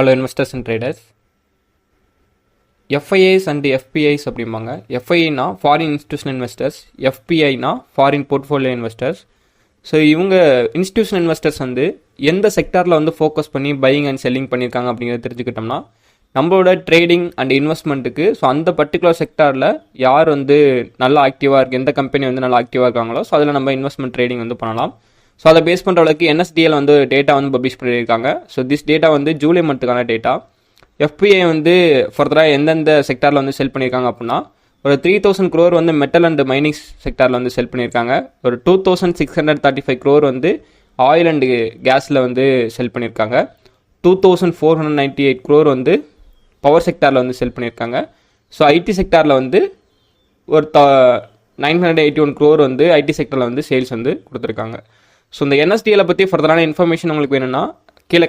Hello investors and traders. FIIs and FPIs அப்படிம்பாங்க. எஃப்ஐஐனா foreign institutional investors, எஃபிஐனா foreign portfolio investors. So இவங்க institutional investors வந்து எந்த செக்டாரில் வந்து ஃபோக்கஸ் பண்ணி பையிங் அண்ட் செல்லிங் பண்ணியிருக்காங்க அப்படிங்கிறத தெரிஞ்சுக்கிட்டோம்னா நம்மளோட ட்ரேடிங் அண்ட் இன்வெஸ்ட்மெண்ட்டுக்கு ஸோ அந்த பர்டிகுலர் செக்டாரில் யார் வந்து நல்லா ஆக்டிவாக இருக்குது, எந்த கம்பெனி வந்து நல்லா ஆக்டிவாக இருக்காங்களோ ஸோ அதில் நம்ம இன்வெஸ்ட்மெண்ட் ட்ரேடிங் வந்து பண்ணலாம். ஸோ அதை பேஸ் பண்ணுற அளவுக்கு என்எஸ்டிஎல் வந்து டேட்டா வந்து பப்ளிஷ் பண்ணியிருக்காங்க. ஸோ திஸ் டேட்டா வந்து ஜூலை மந்த்துக்கான டேட்டா. எஃபிஐ வந்து ஃபர்தராக எந்தெந்த செக்டாரில் வந்து செல் பண்ணியிருக்காங்க அப்படின்னா ஒரு 3000 crore வந்து மெட்டல் அண்ட் மைனிங் செக்டாரில் வந்து செல் பண்ணியிருக்காங்க. ஒரு 2635 crore வந்து ஆயில் அண்டு கேஸில் வந்து செல் பண்ணியிருக்காங்க. 2498 crore வந்து பவர் செக்டாரில் வந்து செல் பண்ணியிருக்காங்க. ஸோ ஐடி செக்டாரில் வந்து ஒரு 981 crore வந்து ஐடி செக்டரில் வந்து சேல்ஸ் வந்து கொடுத்துருக்காங்க. ஸோ இந்த என்எஸ்டிஎலை பற்றி ஃபர்தரான இன்ஃபர்மேஷன் உங்களுக்கு வேணும்னா கீழே